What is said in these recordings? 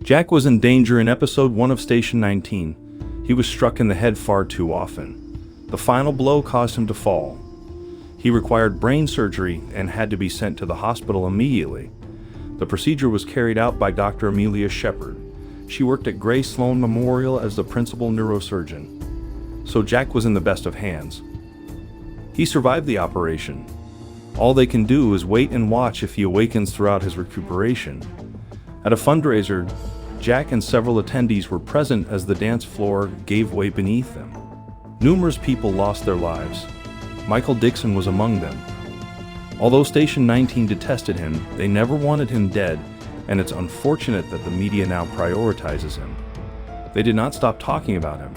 Jack was in danger in episode 1 of Station 19. He was struck in the head far too often. The final blow caused him to fall. He required brain surgery and had to be sent to the hospital immediately. The procedure was carried out by Dr. Amelia Shepherd. She worked at Grey Sloane Memorial as the principal neurosurgeon. So Jack was in the best of hands. He survived the operation. All they can do is wait and watch if he awakens throughout his recuperation. At a fundraiser, Jack and several attendees were present as the dance floor gave way beneath them. Numerous people lost their lives. Michael Dixon was among them. Although Station 19 detested him, they never wanted him dead, and it's unfortunate that the media now prioritizes him. They did not stop talking about him.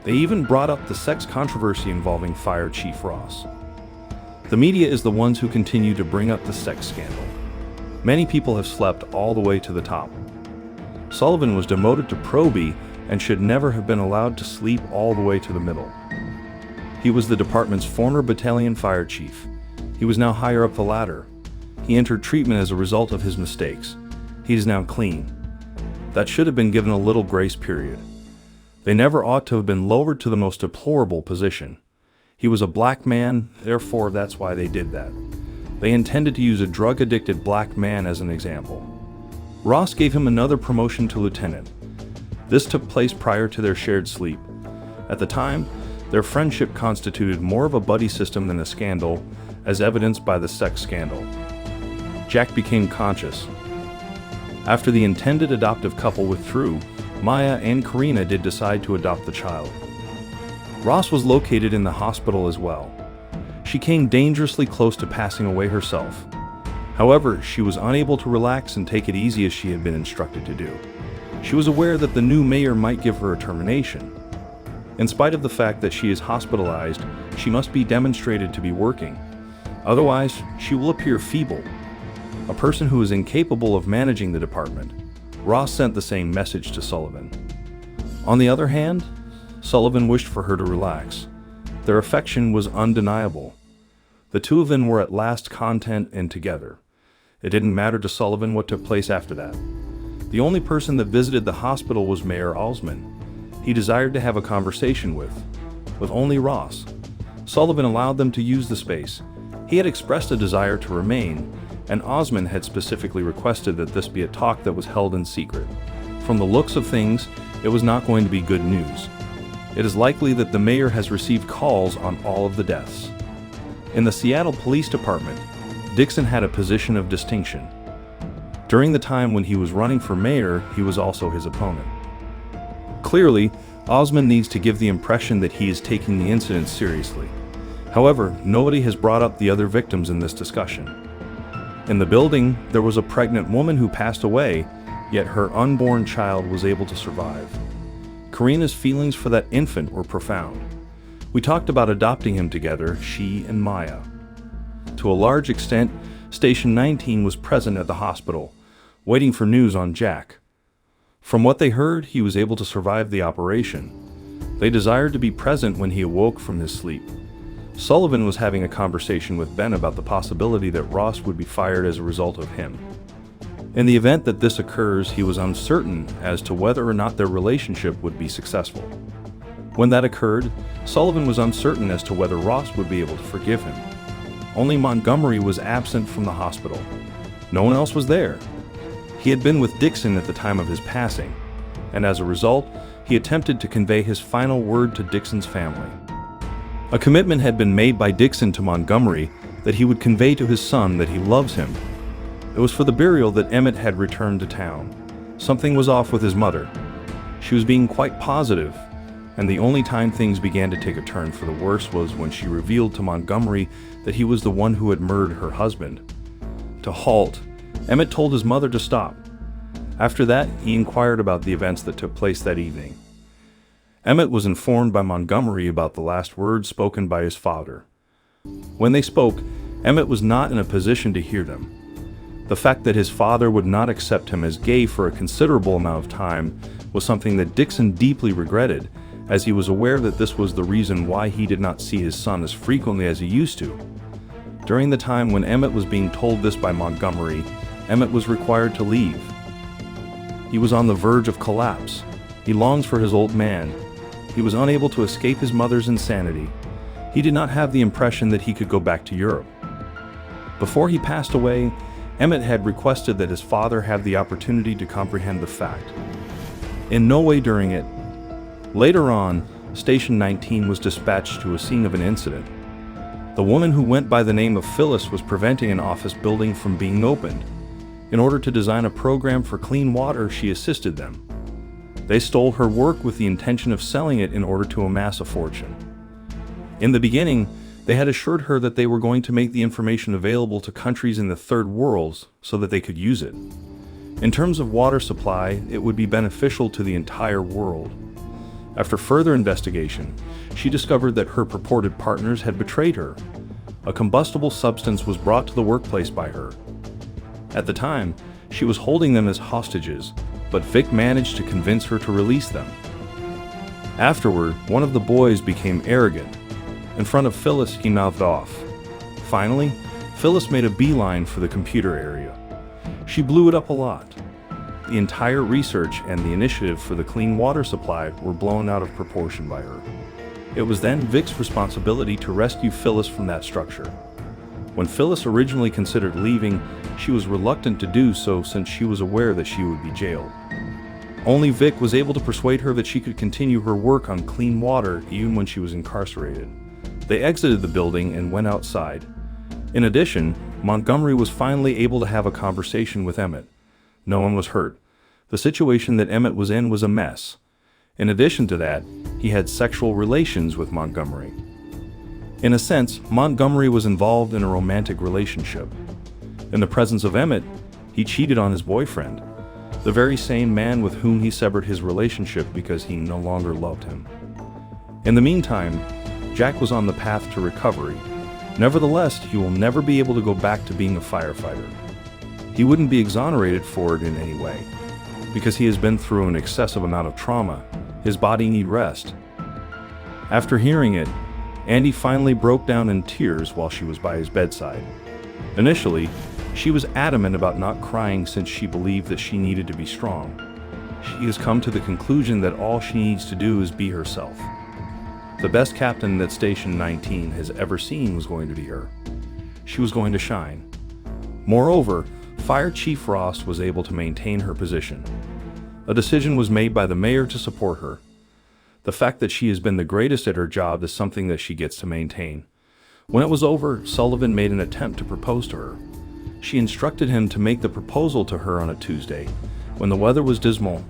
They even brought up the sex controversy involving Fire Chief Ross. The media is the ones who continue to bring up the sex scandal. Many people have slept all the way to the top. Sullivan was demoted to probie and should never have been allowed to sleep all the way to the middle. He was the department's former battalion fire chief. He was now higher up the ladder. He entered treatment as a result of his mistakes. He is now clean. That should have been given a little grace period. They never ought to have been lowered to the most deplorable position. He was a black man, therefore that's why they did that. They intended to use a drug-addicted black man as an example. Ross gave him another promotion to lieutenant. This took place prior to their shared sleep. At the time, their friendship constituted more of a buddy system than a scandal, as evidenced by the sex scandal. Jack became conscious. After the intended adoptive couple withdrew, Maya and Carina did decide to adopt the child. Ross was located in the hospital as well. She came dangerously close to passing away herself. However, she was unable to relax and take it easy as she had been instructed to do. She was aware that the new mayor might give her a termination. In spite of the fact that she is hospitalized, she must be demonstrated to be working. Otherwise, she will appear feeble. A person who is incapable of managing the department. Ross sent the same message to Sullivan. On the other hand, Sullivan wished for her to relax. Their affection was undeniable. The two of them were at last content and together. It didn't matter to Sullivan what took place after that. The only person that visited the hospital was Mayor Osmond. He desired to have a conversation with only Ross. Sullivan allowed them to use the space. He had expressed a desire to remain, and Osmond had specifically requested that this be a talk that was held in secret. From the looks of things, it was not going to be good news. It is likely that the mayor has received calls on all of the deaths. In the Seattle Police Department, Dixon had a position of distinction. During the time when he was running for mayor, he was also his opponent. Clearly, Osmond needs to give the impression that he is taking the incident seriously. However, nobody has brought up the other victims in this discussion. In the building, there was a pregnant woman who passed away, yet her unborn child was able to survive. Carina's feelings for that infant were profound. We talked about adopting him together, she and Maya. To a large extent, Station 19 was present at the hospital, waiting for news on Jack. From what they heard, he was able to survive the operation. They desired to be present when he awoke from his sleep. Sullivan was having a conversation with Ben about the possibility that Ross would be fired as a result of him. In the event that this occurs, he was uncertain as to whether or not their relationship would be successful. When that occurred, Sullivan was uncertain as to whether Ross would be able to forgive him. Only Montgomery was absent from the hospital. No one else was there. He had been with Dixon at the time of his passing, and as a result, he attempted to convey his final word to Dixon's family. A commitment had been made by Dixon to Montgomery that he would convey to his son that he loves him. It was for the burial that Emmett had returned to town. Something was off with his mother. She was being quite positive, and the only time things began to take a turn for the worse was when she revealed to Montgomery that he was the one who had murdered her husband. To halt, Emmett told his mother to stop. After that, he inquired about the events that took place that evening. Emmett was informed by Montgomery about the last words spoken by his father. When they spoke, Emmett was not in a position to hear them. The fact that his father would not accept him as gay for a considerable amount of time was something that Dixon deeply regretted, as he was aware that this was the reason why he did not see his son as frequently as he used to. During the time when Emmett was being told this by Montgomery, Emmett was required to leave. He was on the verge of collapse. He longs for his old man. He was unable to escape his mother's insanity. He did not have the impression that he could go back to Europe. Before he passed away, Emmett had requested that his father have the opportunity to comprehend the fact. In no way during it. Later on, Station 19 was dispatched to a scene of an incident. The woman who went by the name of Phyllis was preventing an office building from being opened. In order to design a program for clean water, she assisted them. They stole her work with the intention of selling it in order to amass a fortune. In the beginning, they had assured her that they were going to make the information available to countries in the third world so that they could use it. In terms of water supply, it would be beneficial to the entire world. After further investigation, she discovered that her purported partners had betrayed her. A combustible substance was brought to the workplace by her. At the time, she was holding them as hostages, but Vic managed to convince her to release them. Afterward, one of the boys became arrogant. In front of Phyllis, he mouthed off. Finally, Phyllis made a beeline for the computer area. She blew it up a lot. The entire research and the initiative for the clean water supply were blown out of proportion by her. It was then Vic's responsibility to rescue Phyllis from that structure. When Phyllis originally considered leaving, she was reluctant to do so since she was aware that she would be jailed. Only Vic was able to persuade her that she could continue her work on clean water even when she was incarcerated. They exited the building and went outside. In addition, Montgomery was finally able to have a conversation with Emmett. No one was hurt. The situation that Emmett was in was a mess. In addition to that, he had sexual relations with Montgomery. In a sense, Montgomery was involved in a romantic relationship. In the presence of Emmett, he cheated on his boyfriend, the very same man with whom he severed his relationship because he no longer loved him. In the meantime, Jack was on the path to recovery. Nevertheless, he will never be able to go back to being a firefighter. He wouldn't be exonerated for it in any way. Because he has been through an excessive amount of trauma, his body needs rest. After hearing it, Andy finally broke down in tears while she was by his bedside. Initially, she was adamant about not crying since she believed that she needed to be strong. She has come to the conclusion that all she needs to do is be herself. The best captain that Station 19 has ever seen was going to be her. She was going to shine. Moreover, Fire Chief Ross was able to maintain her position. A decision was made by the mayor to support her. The fact that she has been the greatest at her job is something that she gets to maintain. When it was over, Sullivan made an attempt to propose to her. She instructed him to make the proposal to her on a Tuesday, when the weather was dismal,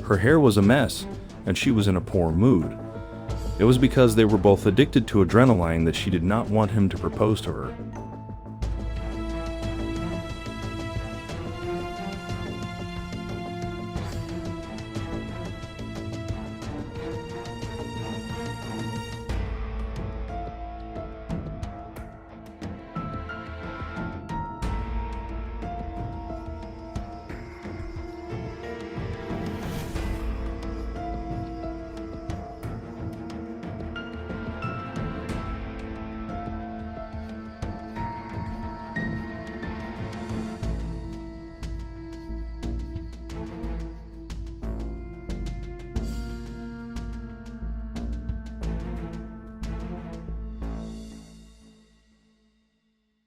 her hair was a mess, and she was in a poor mood. It was because they were both addicted to adrenaline that she did not want him to propose to her.